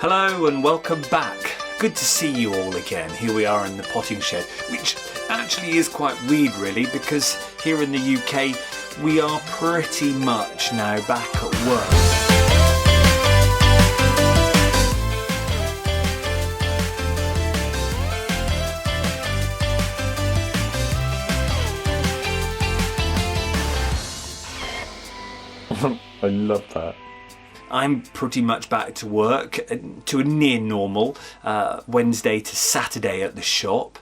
Hello and welcome back. Good to see you all again. Here we are in the potting shed, which actually is quite weird really, because here in the UK we are pretty much now back at work. I love that. I'm pretty much back to work, to a near normal, Wednesday to Saturday at the shop,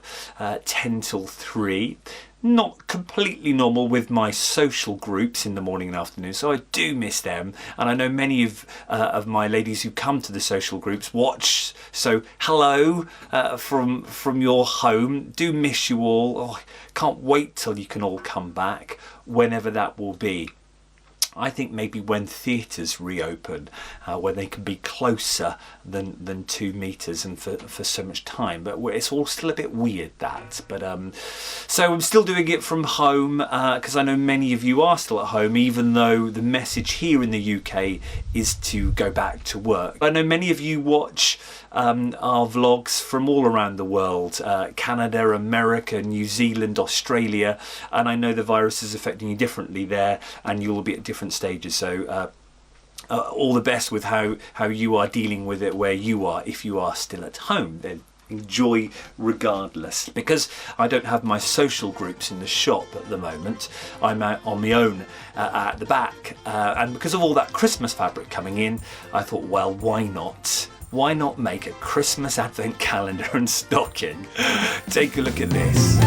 10 till 3. Not completely normal with my social groups in the morning and afternoon, so I do miss them. And I know many of my ladies who come to the social groups watch, so hello from your home. Do miss you all. Oh, I can't wait till you can all come back, whenever that will be. I think maybe when theatres reopen, where they can be closer than 2 metres and for so much time, but it's all still a bit weird that. But so I'm still doing it from home because I know many of you are still at home, even though the message here in the UK is to go back to work. I know many of you watch our vlogs from all around the world, Canada, America, New Zealand, Australia, and I know the virus is affecting you differently there, and you'll be at different stages, so all the best with how you are dealing with it where you are. If you are still at home, then enjoy regardless, because I don't have my social groups in the shop at the moment. I'm out on my own at the back, and because of all that Christmas fabric coming in, I thought, well, why not make a Christmas advent calendar and stocking? Take a look at this.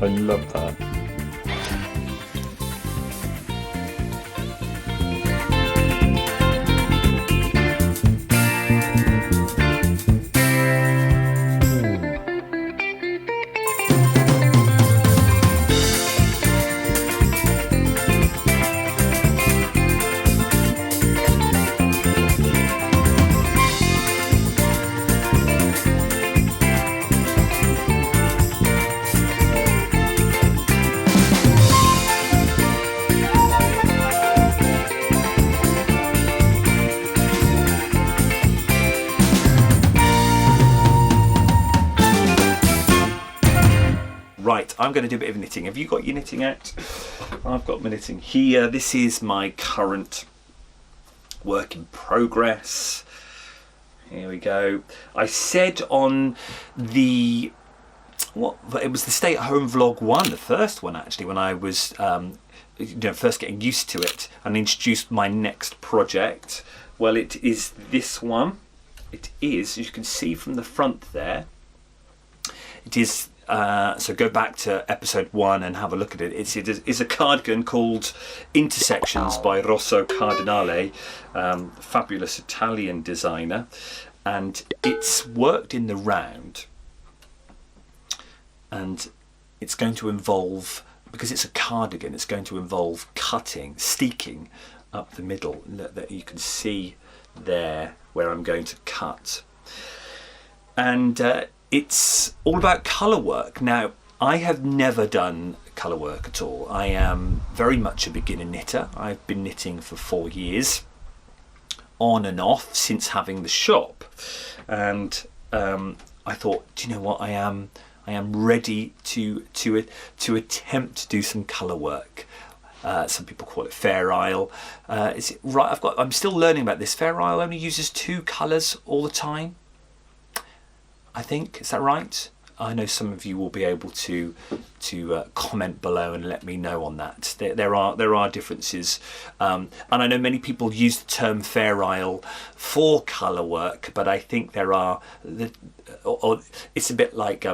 I love that. Right, I'm going to do a bit of knitting. Have you got your knitting out? I've got my knitting here. This is my current work in progress. Here we go. I said on the, it was the stay at home vlog 1, the first one actually, when I was first getting used to it and introduced my next project. Well, it is this one. It is, as you can see from the front there, it is. So go back to episode 1 and have a look at it. It's a cardigan called Intersections by Rosso Cardinale, fabulous Italian designer, and it's worked in the round, and it's going to involve, because it's a cardigan, it's going to involve cutting, steeking up the middle that you can see there where I'm going to cut. And it's all about colour work. Now, I have never done colour work at all. I am very much a beginner knitter. I've been knitting for 4 years, on and off, since having the shop. And I thought, do you know what? I am ready to attempt to do some colour work. Some people call it Fair Isle. Is it right? I'm still learning about this. Fair Isle only uses 2 colours all the time, I think. Is that right? I know some of you will be able to comment below and let me know on that. There are differences, and I know many people use the term Fair Isle for colour work, but I think there are, or it's a bit like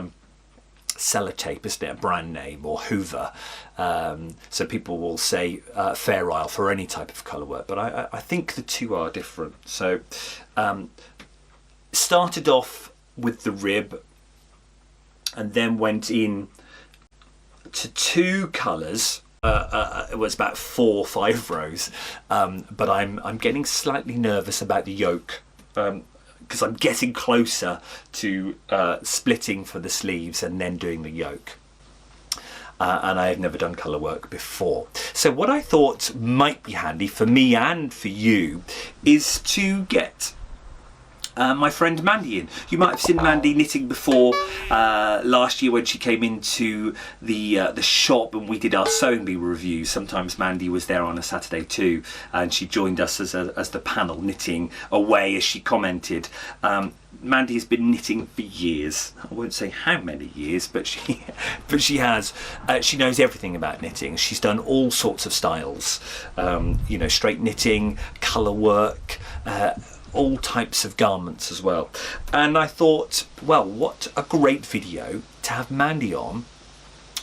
sellotape, isn't it? A brand name, or Hoover. So people will say Fair Isle for any type of colour work, but I think the two are different. So started off with the rib and then went in to 2 colours. It was about 4 or 5 rows, but I'm getting slightly nervous about the yoke, because I'm getting closer to splitting for the sleeves and then doing the yoke. And I have never done colour work before. So what I thought might be handy for me and for you is to get my friend Mandy in. You might have seen Mandy knitting before last year when she came into the shop and we did our sewing bee review. Sometimes Mandy was there on a Saturday too, and she joined us as the panel, knitting away as she commented. Mandy has been knitting for years. I won't say how many years, but she has. She knows everything about knitting. She's done all sorts of styles, you know, straight knitting, colour work, all types of garments as well. And I thought, well, what a great video to have Mandy on.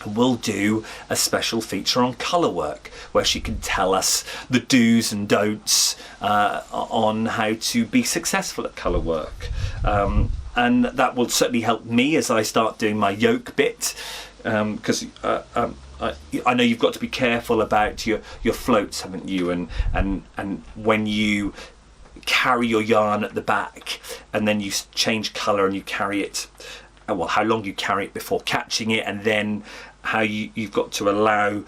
We'll do a special feature on colour work where she can tell us the do's and don'ts on how to be successful at colour work. And that will certainly help me as I start doing my yoke bit, because I know you've got to be careful about your floats, haven't you? And when you carry your yarn at the back and then you change colour and you carry it, well, how long you carry it before catching it, and then how you've got to allow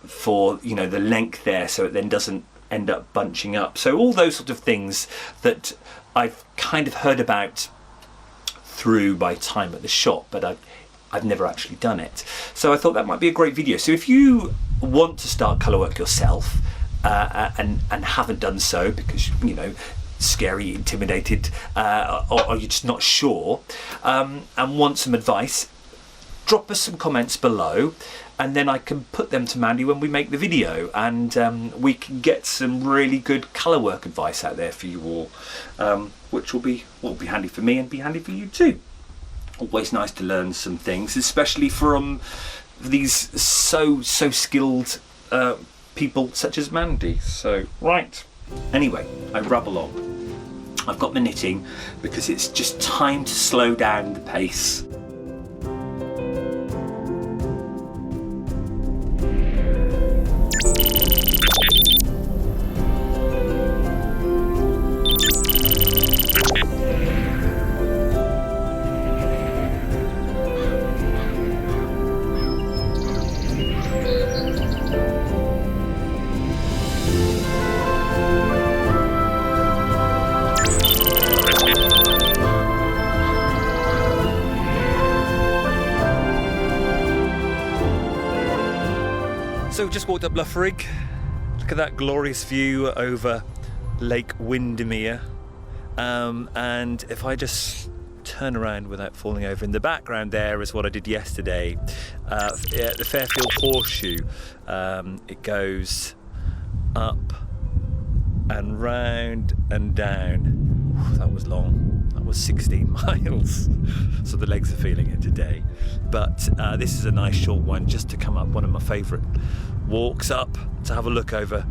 for, you know, the length there so it then doesn't end up bunching up. So all those sort of things that I've kind of heard about through my time at the shop, but I've never actually done it. So I thought that might be a great video. So if you want to start colour work yourself and haven't done so because, you know, scary, intimidated, or you're just not sure, and want some advice, drop us some comments below and then I can put them to Mandy when we make the video, and we can get some really good colour work advice out there for you all, which will be handy for me and be handy for you too. Always nice to learn some things, especially from these so skilled people such as Mandy. So right, anyway, I rubble on. I've got my knitting because it's just time to slow down the pace. So just walked up Loughrig. Look at that glorious view over Lake Windermere. And if I just turn around without falling over, in the background there is what I did yesterday. The Fairfield Horseshoe. It goes up and round and down. Whew, that was long. That was 16 miles. So the legs are feeling it today. But this is a nice short one just to come up, one of my favourite walks up to have a look over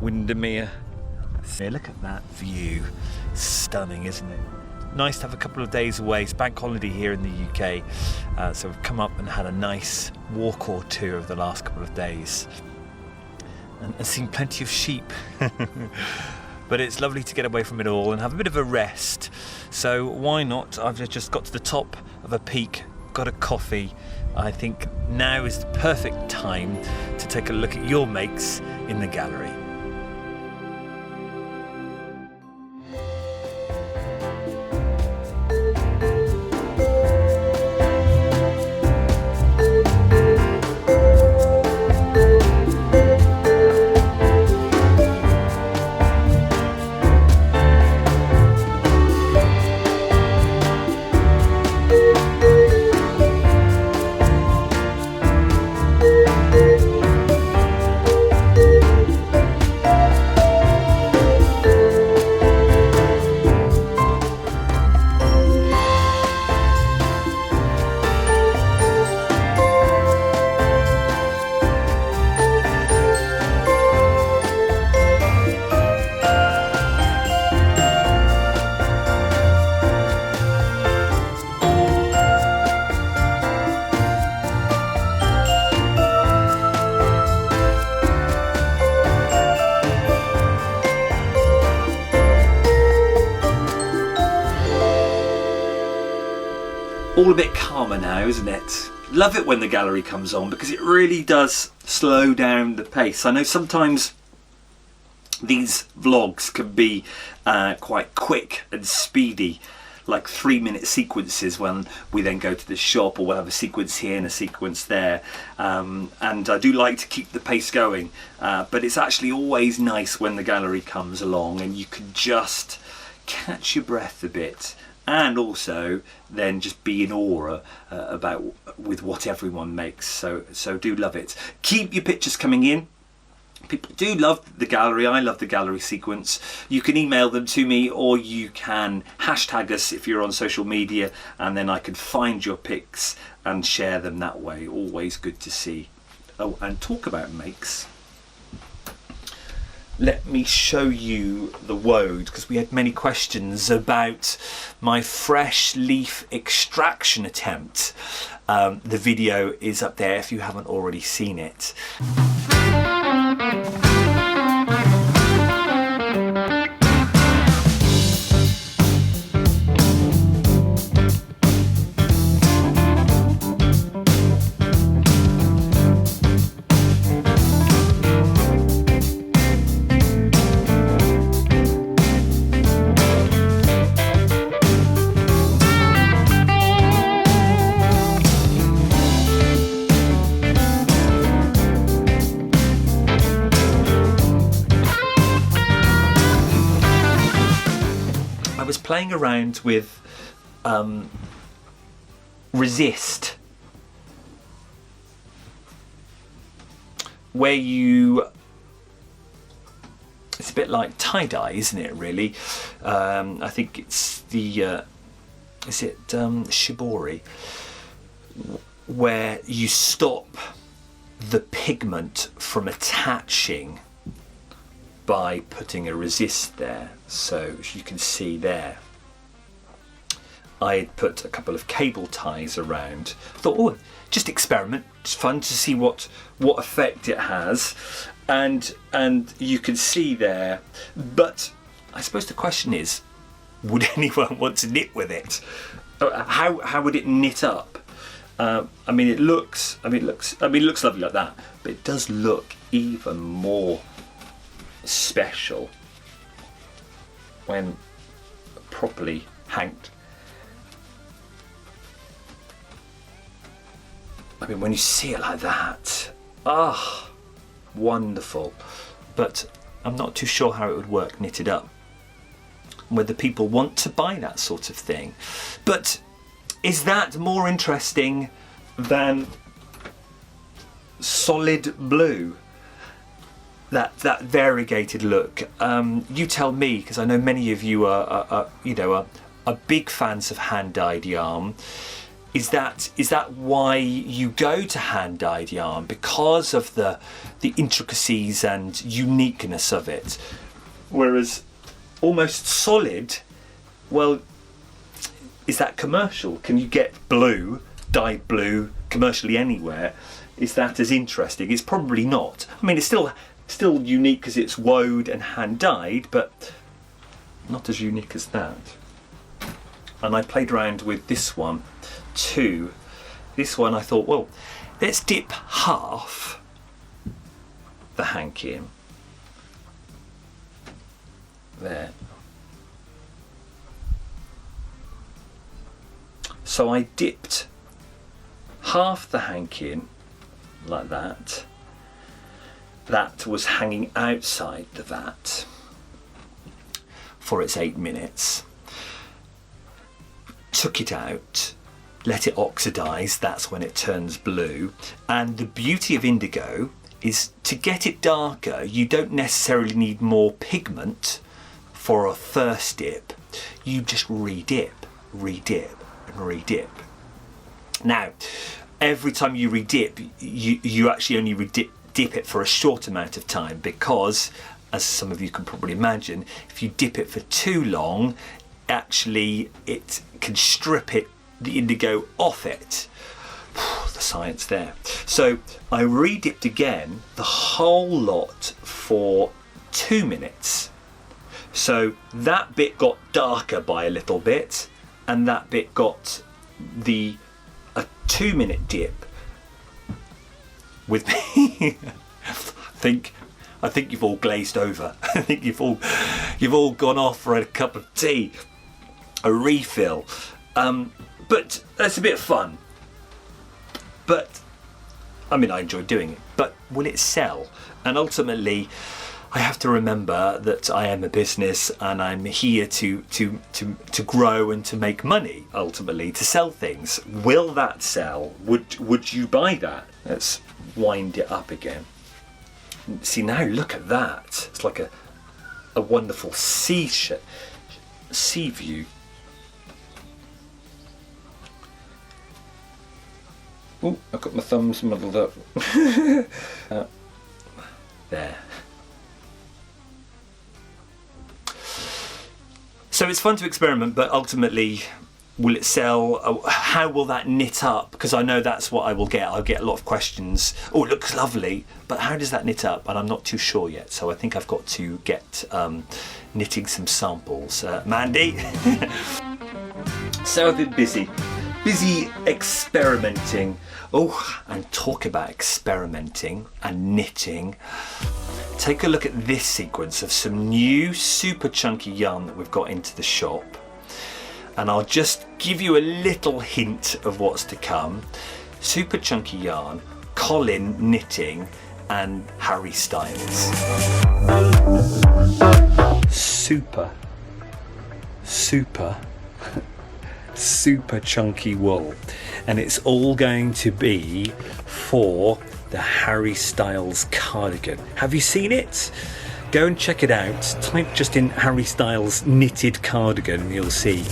Windermere. Look at that view. Stunning, isn't it? Nice to have a couple of days away. It's bank holiday here in the UK. So we've come up and had a nice walk or two over the last couple of days. And seen plenty of sheep. But it's lovely to get away from it all and have a bit of a rest. So why not? I've just got to the top of a peak, got a coffee. I think now is the perfect time to take a look at your makes in the gallery. all a bit calmer now, isn't it? Love it when the gallery comes on because it really does slow down the pace. I know sometimes these vlogs can be quite quick and speedy, like 3-minute sequences when we then go to the shop, or we'll have a sequence here and a sequence there, and I do like to keep the pace going, but it's actually always nice when the gallery comes along and you can just catch your breath a bit, and also then just be in awe with what everyone makes. So do love it. Keep your pictures coming in. People do love the gallery. I love the gallery sequence. You can email them to me, or you can hashtag us if you're on social media, and then I can find your pics and share them that way. Always good to see. Oh, and talk about makes. Let me show you the woad, because we had many questions about my fresh leaf extraction attempt. The video is up there if you haven't already seen it. Playing around with resist, where it's a bit like tie-dye, isn't it, really? I think it's the is it shibori, where you stop the pigment from attaching by putting a resist there. So as you can see there, I had put a couple of cable ties around. Thought, oh, just experiment. It's fun to see what effect it has, and you can see there. But I suppose the question is, would anyone want to knit with it? How would it knit up? I mean, it looks lovely like that, but it does look even more special when properly hanged. I mean, when you see it like that, wonderful. But I'm not too sure how it would work knitted up, whether people want to buy that sort of thing. But is that more interesting than solid blue? That variegated look. You tell me, because I know many of you are big fans of hand-dyed yarn. Is that why you go to hand-dyed yarn, because of the intricacies and uniqueness of it? Whereas almost solid, well, is that commercial? Can you get blue, dyed blue, commercially anywhere? Is that as interesting? It's probably not. I mean, it's still unique because it's woad and hand dyed, but not as unique as that. And I played around with this one too. This one I thought, well, let's dip half the hanky in there. So I dipped half the hanky in like that. That was hanging outside the vat for its 8 minutes. Took it out, let it oxidize, that's when it turns blue. And the beauty of indigo is, to get it darker, you don't necessarily need more pigment for a first dip. You just redip, and redip. Now, every time you redip, you actually only dip it for a short amount of time, because, as some of you can probably imagine, if you dip it for too long, actually it can strip the indigo off it. The science there. So I redipped again, the whole lot, for 2 minutes. So that bit got darker by a little bit, and that bit got a 2-minute dip with me. I think you've all glazed over. I think you've all gone off for a cup of tea, a refill. But that's a bit of fun. But I mean, I enjoy doing it. But will it sell? And ultimately, I have to remember that I am a business and I'm here to grow and to make money. Ultimately, to sell things. Will that sell? Would you buy that? Let's wind it up again. See now, look at that. It's like a wonderful sea view. Oh, I've got my thumbs muddled up. There. So it's fun to experiment, but ultimately, will it sell? How will that knit up? Because I know that's what I will get. I'll get a lot of questions. Oh, it looks lovely, but how does that knit up? And I'm not too sure yet. So I think I've got to get knitting some samples. Mandy? So I've been busy experimenting. Oh, and talk about experimenting and knitting. Take a look at this sequence of some new super chunky yarn that we've got into the shop. And I'll just give you a little hint of what's to come. Super chunky yarn, Colin knitting, and Harry Styles. Super chunky wool, and it's all going to be for the Harry Styles cardigan. Have you seen it? Go and check it out. Type just in Harry Styles knitted cardigan and you'll see.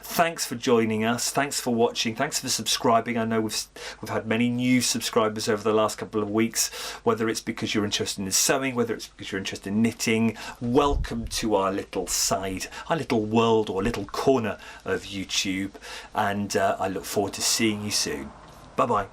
Thanks for joining us. Thanks for watching. Thanks for subscribing. I know we've had many new subscribers over the last couple of weeks, whether it's because you're interested in sewing, whether it's because you're interested in knitting. Welcome to our little side, our little world or little corner of YouTube. And I look forward to seeing you soon. Bye-bye.